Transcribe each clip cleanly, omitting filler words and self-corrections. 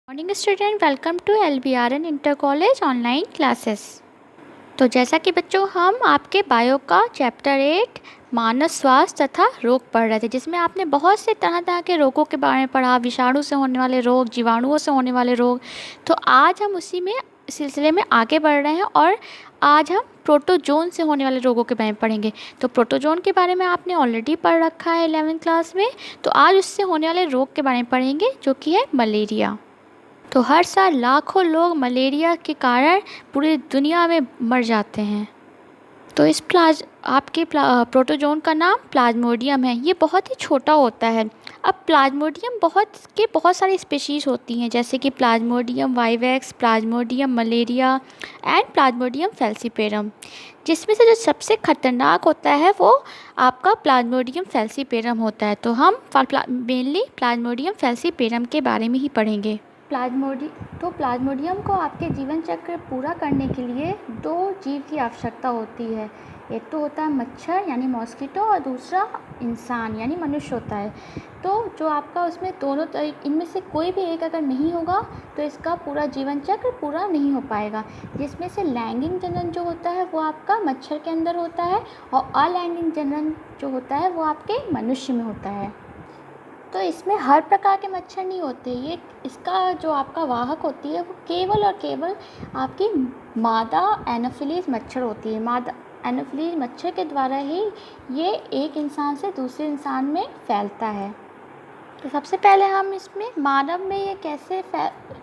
Morning student, welcome to LBRN inter college online classes. तो जैसा कि बच्चों हम आपके बायो का चैप्टर 8 मानव स्वास्थ्य तथा रोग पढ़ रहे थे, जिसमें आपने बहुत से तरह तरह के रोगों के बारे में पढ़ा, विषाणु से होने वाले रोग, जीवाणुओं से होने वाले रोग। तो आज हम उसी में सिलसिले में आगे बढ़ रहे हैं और आज हम प्रोटोजोन से होने वाले रोगों के बारे में पढ़ेंगे। तो प्रोटोजोन के बारे में आपने ऑलरेडी पढ़ रखा है 11वीं क्लास में। तो आज उससे होने वाले रोग के बारे में पढ़ेंगे, जो कि है मलेरिया। तो हर साल लाखों लोग मलेरिया के कारण पूरी दुनिया में मर जाते हैं। तो इस प्रोटोजोन का नाम प्लाज्मोडियम है। ये बहुत ही छोटा होता है। अब प्लाज्मोडियम बहुत सारी स्पीशीज़ होती हैं, जैसे कि Plasmodium vivax, Plasmodium malaria and Plasmodium falciparum, जिसमें से जो सबसे खतरनाक होता है वो आपका प्लाज्मोडियम फैल्सीपेरम होता है। तो हम मेनली प्लाज्मोडियम फैल्सीपेरम के बारे में ही पढ़ेंगे। प्लाज्मोडियम को आपके जीवन चक्र पूरा करने के लिए 2 जीव की आवश्यकता होती है। एक तो होता है मच्छर यानी मॉस्किटो, और दूसरा इंसान यानी मनुष्य होता है। तो जो आपका उसमें दोनों इनमें से कोई भी एक अगर नहीं होगा तो इसका पूरा जीवन चक्र पूरा नहीं हो पाएगा। जिसमें से लैंगिक जनन जो होता है वो आपका मच्छर के अंदर होता है, और अलैंगिक जनन जो होता है वो आपके मनुष्य में होता है। तो इसमें हर प्रकार के मच्छर नहीं होते। ये इसका जो आपका वाहक होती है वो केवल और केवल आपकी मादा एनोफिलीज मच्छर होती है। मादा एनोफिलीज मच्छर के द्वारा ही ये एक इंसान से दूसरे इंसान में फैलता है। तो सबसे पहले हम इसमें मानव में ये कैसे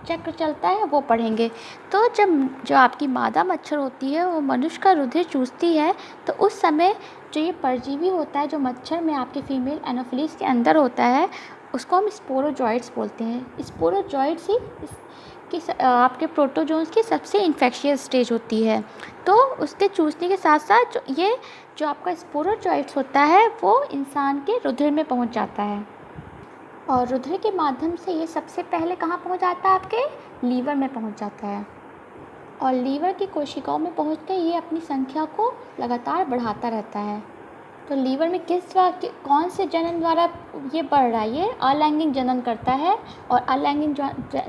चक्र चलता है वो पढ़ेंगे। तो जब जो आपकी मादा मच्छर होती है वो मनुष्य का रुधिर चूसती है, तो उस समय जो ये परजीवी होता है जो मच्छर में आपके फीमेल एनोफिलीज के अंदर होता है, उसको हम स्पोरोजॉइट्स बोलते हैं। स्पोरोजॉइट्स ही आपके प्रोटोजोन्स की सबसे इन्फेक्शियस स्टेज होती है। तो उसके चूसने के साथ साथ जो आपका स्पोरोजॉइट्स होता है वो इंसान के रुधिर में पहुंच जाता है, और रुधिर के माध्यम से ये सबसे पहले कहाँ पहुँच जाता है, आपके लीवर में पहुँच जाता है। और लीवर की कोशिकाओं में पहुँचकर ये अपनी संख्या को लगातार बढ़ाता रहता है। तो लीवर में कौन से जनन द्वारा ये बढ़ रहा है, ये अलैंगिक जनन करता है, और अलैंगिक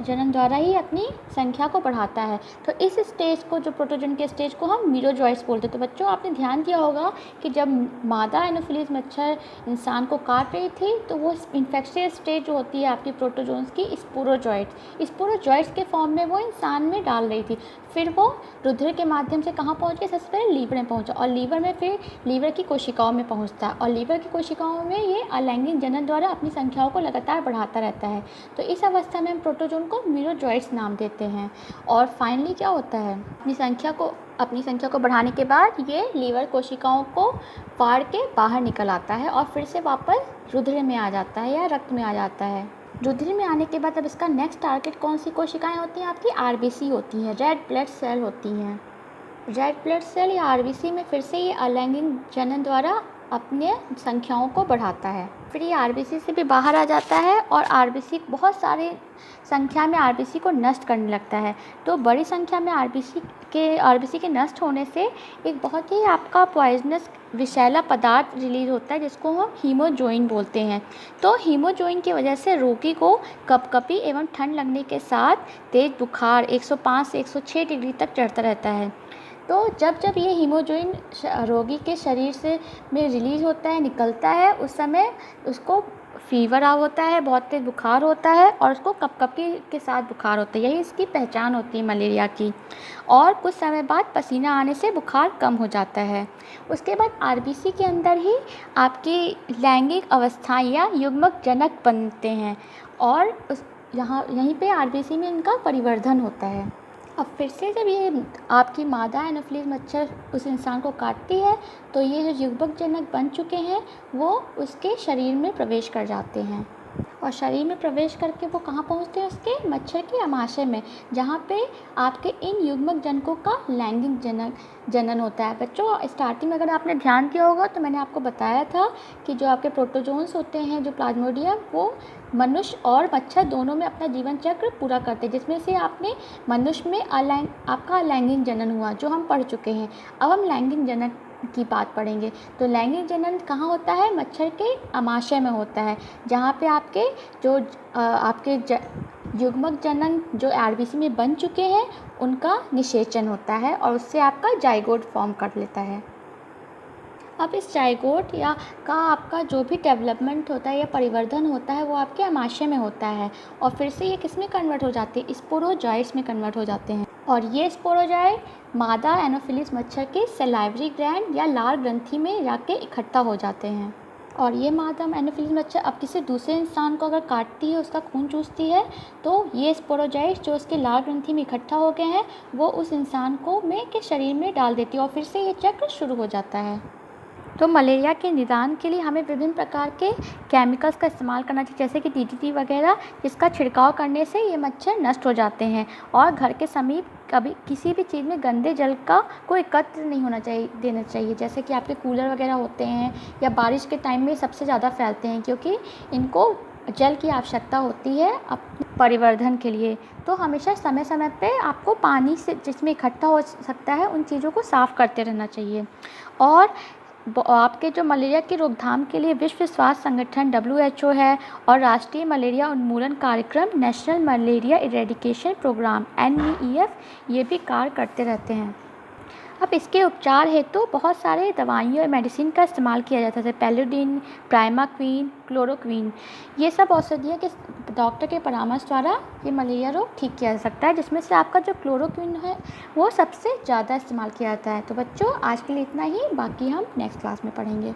जनन द्वारा ही अपनी संख्या को बढ़ाता है। तो इस स्टेज को, जो प्रोटोजन के स्टेज को हम मीरोजॉइट्स बोलते हैं। तो बच्चों आपने ध्यान दिया होगा कि जब मादा एनोफिलीज मच्छर इंसान को काट रही थी तो वो इन्फेक्शियस स्टेज जो होती है आपकी प्रोटोजोन्स की, स्पोरोजॉइट्स के फॉर्म में वो इंसान में डाल रही थी। फिर वो रुधिर के माध्यम से कहाँ पहुँच गए, सबसे पहले लीवर में पहुँचा, और लीवर में फिर लीवर की कोशिकाओं में पहुँचता है, और लीवर की कोशिकाओं में ये अलैंगिक जनन द्वारा अपनी संख्याओं को लगातार बढ़ाता रहता है। तो इस अवस्था में हम प्रोटोजोन को मीरोजॉइट्स नाम देते हैं। और फाइनली क्या होता है, अपनी संख्या को बढ़ाने के बाद ये लीवर कोशिकाओं को फाड़ के बाहर निकल आता है और फिर से वापस रुधिर में आ जाता है या रक्त में आ जाता है। रुधिर में आने के बाद अब इसका नेक्स्ट टारगेट कौन सी कोशिकाएं होती हैं, आपकी RBC होती हैं, रेड ब्लड सेल होती हैं। रेड ब्लड सेल या RBC में फिर से ये अलैंगिक जनन द्वारा अपने संख्याओं को बढ़ाता है। फिर ये RBC से भी बाहर आ जाता है और RBC बहुत सारी संख्या में RBC को नष्ट करने लगता है। तो बड़ी संख्या में RBC के नष्ट होने से एक बहुत ही आपका पॉइजनस विषैला पदार्थ रिलीज होता है, जिसको हम हीमोजोइन बोलते हैं। तो हीमोजोइन की वजह से रोगी को कपकपी एवं ठंड लगने के साथ तेज बुखार 105 से 106 डिग्री तक चढ़ता रहता है। तो जब ये हीमोजोइन रोगी के शरीर में रिलीज़ होता है, निकलता है, उस समय उसको फीवर होता है, बहुत तेज़ बुखार होता है, और उसको कपकपी के साथ बुखार होता है। यही इसकी पहचान होती है मलेरिया की। और कुछ समय बाद पसीना आने से बुखार कम हो जाता है। उसके बाद RBC के अंदर ही आपकी लैंगिक अवस्थाएं या युग्मक जनक बनते हैं, और यहीं पे RBC में इनका परिवर्धन होता है। अब फिर से जब ये आपकी मादा एनोफिलीज मच्छर उस इंसान को काटती है, तो ये जो युग्मक जनक बन चुके हैं वो उसके शरीर में प्रवेश कर जाते हैं, और शरीर में प्रवेश करके वो कहाँ पहुँचते हैं, उसके मच्छर के आमाशय में, जहाँ पे आपके इन युग्मक जनकों का लैंगिक जनन होता है। बच्चों स्टार्टिंग में अगर आपने ध्यान दिया होगा तो मैंने आपको बताया था कि जो आपके प्रोटोजोन्स होते हैं, जो प्लाज्मोडियम, वो मनुष्य और मच्छर दोनों में अपना जीवन चक्र पूरा करते हैं, जिसमें से आपने मनुष्य में आपका अलैंगिक जनन हुआ जो हम पढ़ चुके हैं। अब हम लैंगिक जनन की बात पढ़ेंगे। तो लैंगिक जनन कहाँ होता है, मच्छर के आमाशय में होता है, जहाँ पे आपके जो आपके युग्मक जनन जो आरबीसी में बन चुके हैं उनका निषेचन होता है और उससे आपका जाइगोट फॉर्म कर लेता है। अब इस जाइगोट या का आपका जो भी डेवलपमेंट होता है या परिवर्धन होता है वो आपके आमाशय में होता है और फिर से ये किस में कन्वर्ट हो जाते हैं, स्पोरोजॉइट्स में कन्वर्ट हो जाते हैं। और ये स्पोरोजॉइट मादा एनोफिलिस मच्छर के सलाइवरी ग्लैंड या लार ग्रंथि में जाके इकट्ठा हो जाते हैं। और ये मादा एनोफिलिस मच्छर अब किसी दूसरे इंसान को अगर काटती है, उसका खून चूसती है, तो ये स्पोरोजॉइट्स जो उसके लार ग्रंथि में इकट्ठा हो गए हैं वो उस इंसान को के शरीर में डाल देती है और फिर से ये चक्र शुरू हो जाता है। तो मलेरिया के निदान के लिए हमें विभिन्न प्रकार के केमिकल्स का इस्तेमाल करना चाहिए, जैसे कि डीडीटी वगैरह, जिसका छिड़काव करने से ये मच्छर नष्ट हो जाते हैं। और घर के समीप कभी किसी भी चीज़ में गंदे जल का कोई एकत्र नहीं होना चाहिए देना चाहिए, जैसे कि आपके कूलर वगैरह होते हैं या बारिश के टाइम में सबसे ज़्यादा फैलते हैं क्योंकि इनको जल की आवश्यकता होती है अपने परिवर्धन के लिए। तो हमेशा समय समय पे आपको पानी से जिसमें इकट्ठा हो सकता है उन चीज़ों को साफ़ करते रहना चाहिए। और आपके जो मलेरिया की रोकथाम के लिए विश्व स्वास्थ्य संगठन WHO है और राष्ट्रीय मलेरिया उन्मूलन कार्यक्रम national malaria eradication programme NMEF ये भी कार्य करते रहते हैं। अब इसके उपचार हेतु बहुत सारे दवाइयों और मेडिसिन का इस्तेमाल किया जाता है, पैलोडीन, प्राइमाक्विन, क्लोरोक्विन। ये सब औषधियाँ के डॉक्टर के परामर्श द्वारा ये मलेरिया रोग ठीक किया जा सकता है, जिसमें से आपका जो क्लोरोक्विन है वो सबसे ज़्यादा इस्तेमाल किया जाता है। तो बच्चों आज के लिए इतना ही, बाकी हम नेक्स्ट क्लास में पढ़ेंगे।